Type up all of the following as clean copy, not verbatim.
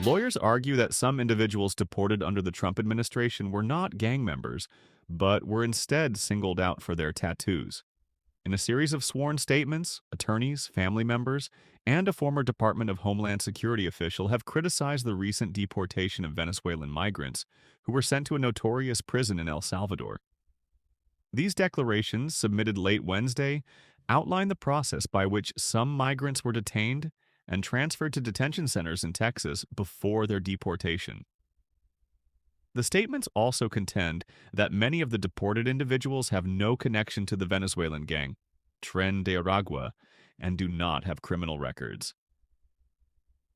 Lawyers argue that some individuals deported under the Trump administration were not gang members, but were instead singled out for their tattoos. In a series of sworn statements, attorneys, family members, and a former Department of Homeland Security official have criticized the recent deportation of Venezuelan migrants who were sent to a notorious prison in El Salvador. These declarations, submitted late Wednesday, outline the process by which some migrants were detained and transferred to detention centers in Texas before their deportation. The statements also contend that many of the deported individuals have no connection to the Venezuelan gang, Tren de Aragua, and do not have criminal records.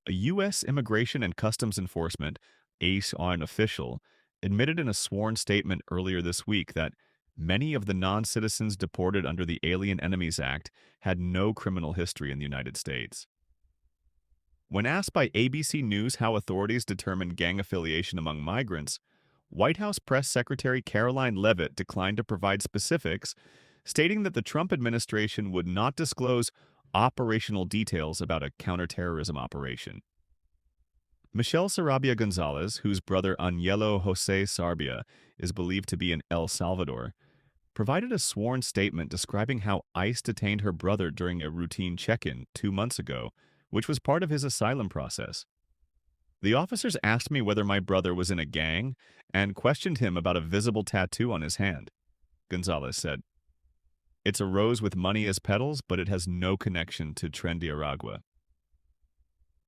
A U.S. Immigration and Customs Enforcement (ACE-ON) official admitted in a sworn statement earlier this week that many of the non-citizens deported under the Alien Enemies Act had no criminal history in the United States. When asked by ABC News how authorities determine gang affiliation among migrants, White House Press Secretary Caroline Leavitt declined to provide specifics, stating that the Trump administration would not disclose operational details about a counterterrorism operation. Michelle Sarabia Gonzalez, whose brother Agnello Jose Sarabia is believed to be in El Salvador, provided a sworn statement describing how ICE detained her brother during a routine check-in 2 months ago, which was part of his asylum process. The officers asked me whether my brother was in a gang and questioned him about a visible tattoo on his hand, Gonzalez said. It's a rose with money as petals, but it has no connection to Tren de Aragua.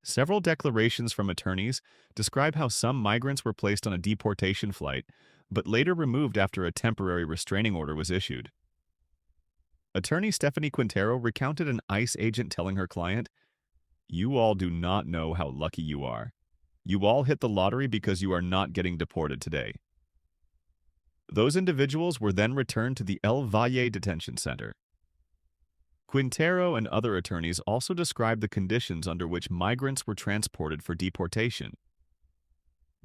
Several declarations from attorneys describe how some migrants were placed on a deportation flight, but later removed after a temporary restraining order was issued. Attorney Stephanie Quintero recounted an ICE agent telling her client, "You all do not know how lucky you are. You all hit the lottery because you are not getting deported today." Those individuals were then returned to the El Valle Detention Center. Quintero and other attorneys also described the conditions under which migrants were transported for deportation.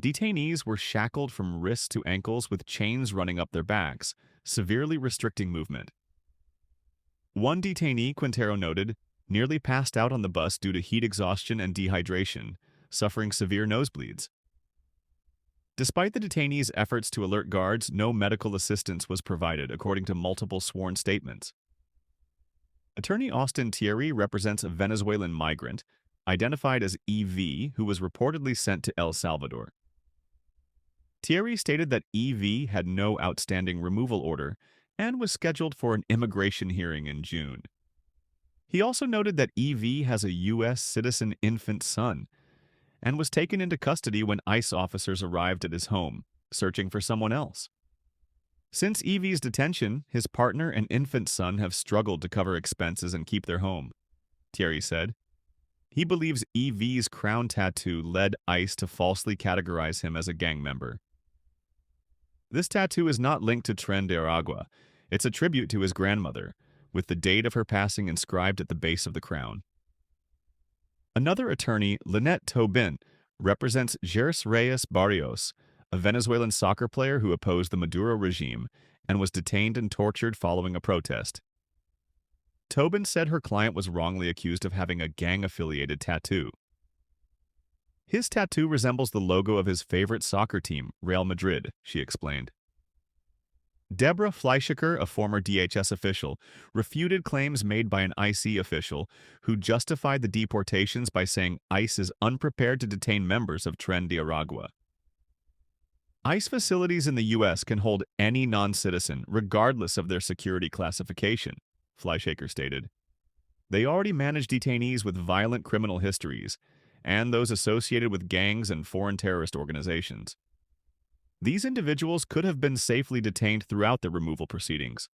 Detainees were shackled from wrists to ankles with chains running up their backs, severely restricting movement. One detainee, Quintero noted, nearly passed out on the bus due to heat exhaustion and dehydration, suffering severe nosebleeds. Despite the detainees' efforts to alert guards, no medical assistance was provided, according to multiple sworn statements. Attorney Austin Thierry represents a Venezuelan migrant, identified as EV, who was reportedly sent to El Salvador. Thierry stated that EV had no outstanding removal order and was scheduled for an immigration hearing in June. He also noted that EV has a U.S. citizen infant son and was taken into custody when ICE officers arrived at his home, searching for someone else. Since EV's detention, his partner and infant son have struggled to cover expenses and keep their home, Thierry said. He believes EV's crown tattoo led ICE to falsely categorize him as a gang member. This tattoo is not linked to Tren de Aragua. It's a tribute to his grandmother, with the date of her passing inscribed at the base of the crown. Another attorney, Lynette Tobin, represents Jeris Reyes Barrios, a Venezuelan soccer player who opposed the Maduro regime and was detained and tortured following a protest. Tobin said her client was wrongly accused of having a gang-affiliated tattoo. His tattoo resembles the logo of his favorite soccer team, Real Madrid, she explained. Deborah Fleischiker, a former DHS official, refuted claims made by an ICE official who justified the deportations by saying ICE is unprepared to detain members of Tren de Aragua. ICE facilities in the U.S. can hold any non-citizen, regardless of their security classification, Fleischiker stated. They already manage detainees with violent criminal histories and those associated with gangs and foreign terrorist organizations. These individuals could have been safely detained throughout the removal proceedings.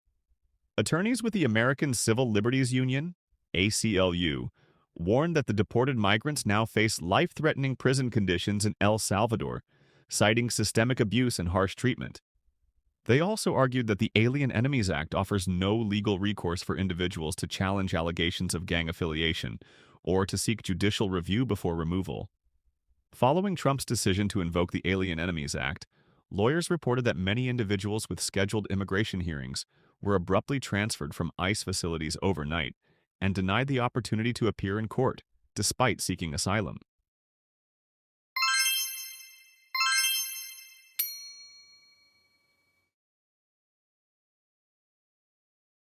Attorneys with the American Civil Liberties Union, ACLU, warned that the deported migrants now face life-threatening prison conditions in El Salvador, citing systemic abuse and harsh treatment. They also argued that the Alien Enemies Act offers no legal recourse for individuals to challenge allegations of gang affiliation or to seek judicial review before removal. Following Trump's decision to invoke the Alien Enemies Act, lawyers reported that many individuals with scheduled immigration hearings were abruptly transferred from ICE facilities overnight and denied the opportunity to appear in court, despite seeking asylum.